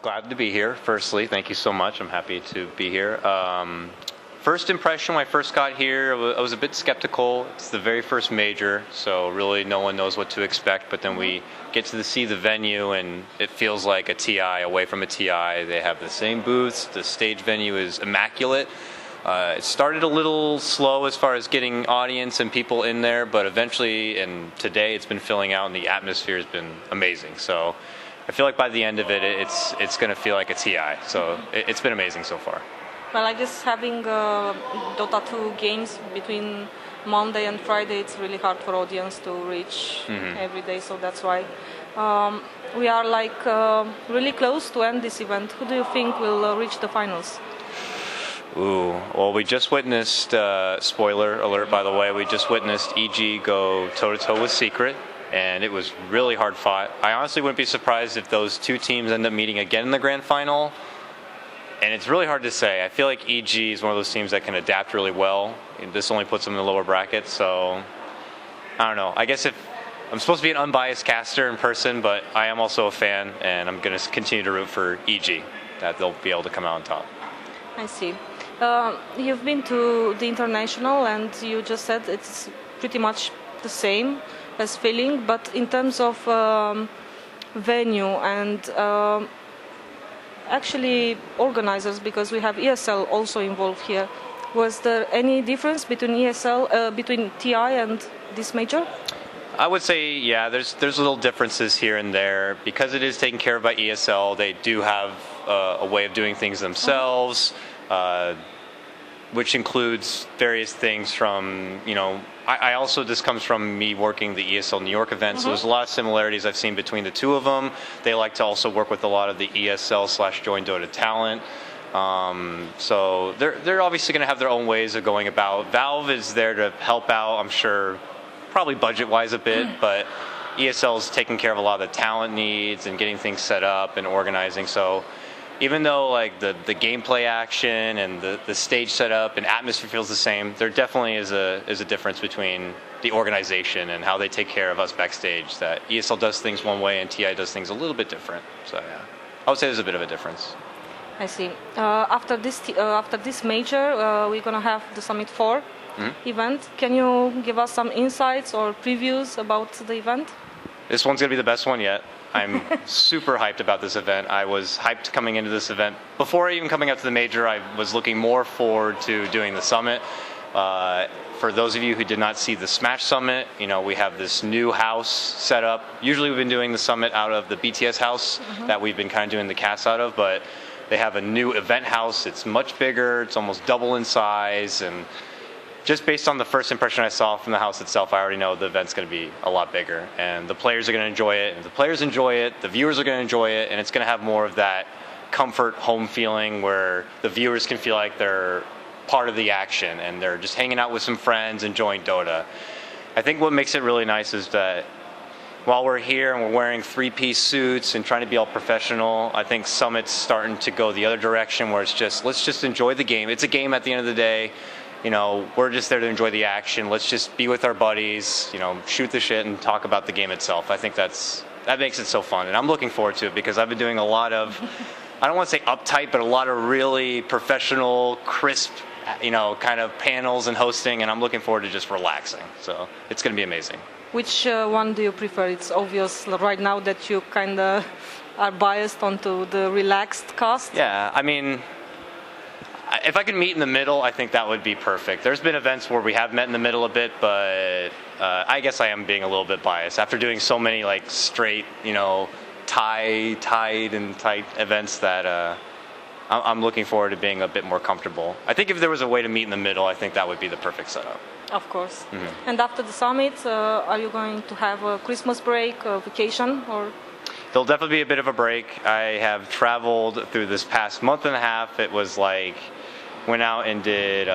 Glad to be here, firstly. Thank you so much. I'm happy to be here. First impression when I first got here, I was a bit skeptical. It's the very first major, so really no one knows what to expect. But then we get to see the venue, and it feels like a TI away from a TI. They have the same booths. The stage venue is immaculate. It started a little slow as far as getting audience and people in there, but eventually, and today it's been filling out, and the atmosphere has been amazing. So I feel like by the end of it, it's going to feel like a TI. So it's been amazing so far. Well, I guess having Dota 2 games between Monday and Friday, it's really hard for audience to reach every day. So that's why we are really close to end this event. Who do you think will reach the finals? Ooh, well, we just witnessed, spoiler alert by the way, we just witnessed EG go toe-to-toe with Secret, and it was really hard fought. I honestly wouldn't be surprised if those two teams end up meeting again in the grand final, and it's really hard to say. I feel like EG is one of those teams that can adapt really well. This only puts them in the lower bracket, so I don't know. I guess if I'm supposed to be an unbiased caster in person, but I am also a fan, and I'm going to continue to root for EG, that they'll be able to come out on top. I see. You've been to the international, and you just said it's pretty much the same as feeling, but in terms of venue and actually organizers, because we have ESL also involved here, was there any difference between between TI and this major? I would say, yeah, there's little differences here and there. Because it is taken care of by ESL, they do have a way of doing things themselves, which includes various things from, I also, this comes from me working the ESL New York event, so there's a lot of similarities I've seen between the two of them. They like to also work with a lot of the ESL/Join Dota talent. So they're obviously going to have their own ways of going about. Valve is there to help out, I'm sure, probably budget-wise a bit, but ESL is taking care of a lot of the talent needs and getting things set up and organizing. So even though like the gameplay action and the stage setup and atmosphere feels the same, there definitely is a difference between the organization and how they take care of us backstage. That ESL does things one way and TI does things a little bit different. So yeah, I would say there's a bit of a difference. I see. After this major, we're gonna have the Summit 4 event. Can you give us some insights or previews about the event? This one's gonna be the best one yet. I'm super hyped about this event. I was hyped coming into this event. Before even coming up to the major, I was looking more forward to doing the Summit. For those of you who did not see the Smash Summit, we have this new house set up. Usually we've been doing the Summit out of the BTS house that we've been kind of doing the cast out of, but they have a new event house. It's much bigger. It's almost double in size, and just based on the first impression I saw from the house itself, I already know the event's going to be a lot bigger, and the players are going to enjoy it, and if the players enjoy it, the viewers are going to enjoy it, and it's going to have more of that comfort home feeling where the viewers can feel like they're part of the action and they're just hanging out with some friends enjoying Dota. I think what makes it really nice is that while we're here and we're wearing three-piece suits and trying to be all professional, I think Summit's starting to go the other direction where it's just, let's just enjoy the game. It's a game at the end of the day. We're just there to enjoy the action. Let's just be with our buddies, shoot the shit and talk about the game itself. I think that makes it so fun. And I'm looking forward to it because I've been doing a lot of, I don't want to say uptight, but a lot of really professional, crisp, kind of panels and hosting. And I'm looking forward to just relaxing. So it's going to be amazing. Which one do you prefer? It's obvious right now that you kind of are biased onto the relaxed cast. Yeah, I mean, if I could meet in the middle, I think that would be perfect. There's been events where we have met in the middle a bit, but I guess I am being a little bit biased. After doing so many straight, tied and tight events that I'm looking forward to being a bit more comfortable. I think if there was a way to meet in the middle, I think that would be the perfect setup. Of course. And after the summit, are you going to have a Christmas break, a vacation, or? There'll definitely be a bit of a break. I have traveled through this past month and a half. It was went out and did,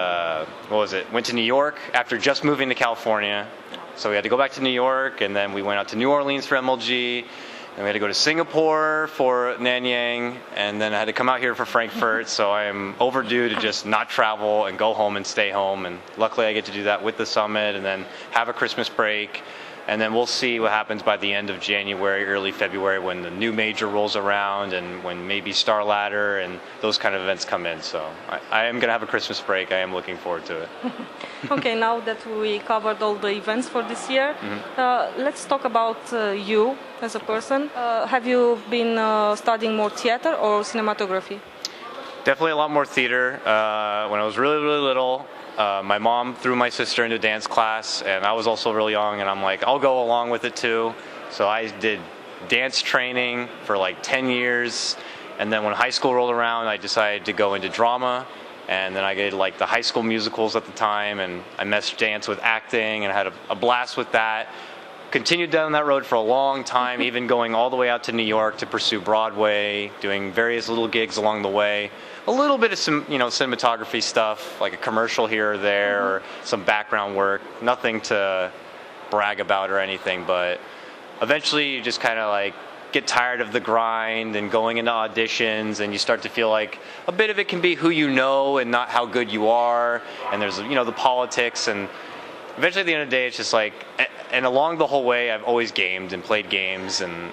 went to New York after just moving to California. So we had to go back to New York, and then we went out to New Orleans for MLG. Then we had to go to Singapore for Nanyang, and then I had to come out here for Frankfurt. So I am overdue to just not travel and go home and stay home. And luckily I get to do that with the summit and then have a Christmas break. And then we'll see what happens by the end of January, early February, when the new major rolls around and when maybe Star Ladder and those kind of events come in. So I am going to have a Christmas break. I am looking forward to it. Okay, now that we covered all the events for this year, let's talk about you as a person. Have you been studying more theater or cinematography? Definitely a lot more theater. When I was really, really little, my mom threw my sister into dance class, and I was also really young, and I'm like, I'll go along with it too. So I did dance training for like 10 years, and then when high school rolled around, I decided to go into drama, and then I did like the high school musicals at the time, and I meshed dance with acting, and I had a blast with that. Continued down that road for a long time, even going all the way out to New York to pursue Broadway, doing various little gigs along the way. A little bit of some, cinematography stuff, like a commercial here or there, or some background work. Nothing to brag about or anything, but eventually you just kind of like get tired of the grind and going into auditions, and you start to feel like a bit of it can be who you know and not how good you are. And there's, the politics, and eventually at the end of the day, it's just like, and along the whole way, I've always gamed and played games, and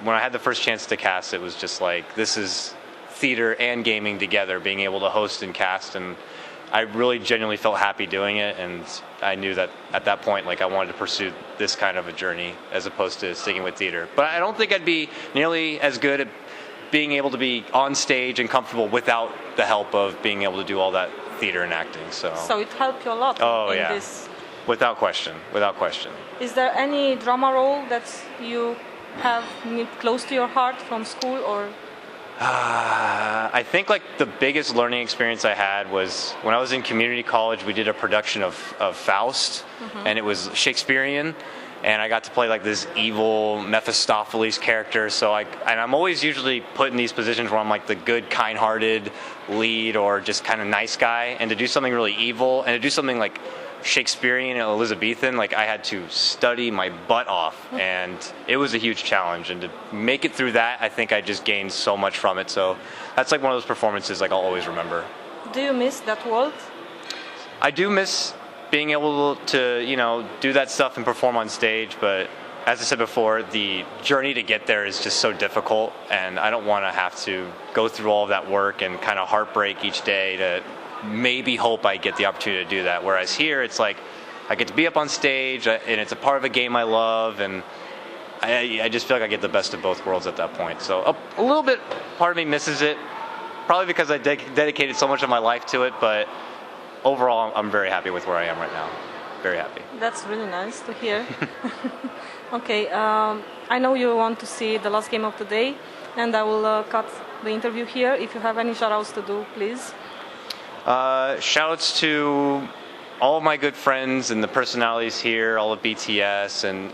when I had the first chance to cast, it was just like, this is theater and gaming together, being able to host and cast, and I really genuinely felt happy doing it, and I knew that at that point, like, I wanted to pursue this kind of a journey as opposed to sticking with theater. But I don't think I'd be nearly as good at being able to be on stage and comfortable without the help of being able to do all that theater and acting. So it helped you a lot in this. Without question, without question. Is there any drama role that you have close to your heart from school, or? I think like the biggest learning experience I had was when I was in community college. We did a production of Faust, and it was Shakespearean, and I got to play like this evil Mephistopheles character. So I'm always usually put in these positions where I'm like the good, kind-hearted lead or just kind of nice guy, and to do something really evil and to do something like Shakespearean and Elizabethan, like I had to study my butt off, and it was a huge challenge, and to make it through that, I think I just gained so much from it. So that's like one of those performances like I'll always remember. Do you miss that world? I do miss being able to do that stuff and perform on stage, but as I said before, the journey to get there is just so difficult, and I don't want to have to go through all of that work and kind of heartbreak each day to maybe hope I get the opportunity to do that. Whereas here, it's like I get to be up on stage, and it's a part of a game I love, and I just feel like I get the best of both worlds at that point. So a little bit, part of me misses it, probably because I dedicated so much of my life to it, but overall, I'm very happy with where I am right now. Very happy. That's really nice to hear. Okay, I know you want to see the last game of the day, and I will cut the interview here. If you have any shout-outs to do, please. Shoutouts to all of my good friends and the personalities here, all of BTS, and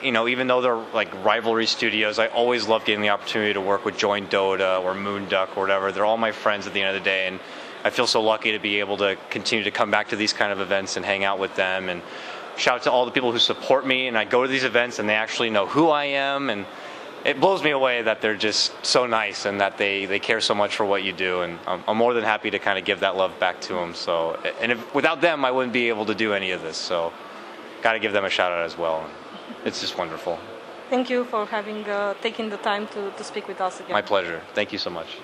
even though they're like rivalry studios, I always love getting the opportunity to work with Join Dota or Moonduck or whatever. They're all my friends at the end of the day, and I feel so lucky to be able to continue to come back to these kind of events and hang out with them. And shout out to all the people who support me, and I go to these events and they actually know who I am, and it blows me away that they're just so nice and that they care so much for what you do, and I'm more than happy to kind of give that love back to them. So, and without them, I wouldn't be able to do any of this. So, got to give them a shout out as well. It's just wonderful. Thank you for having taken the time to speak with us again. My pleasure. Thank you so much.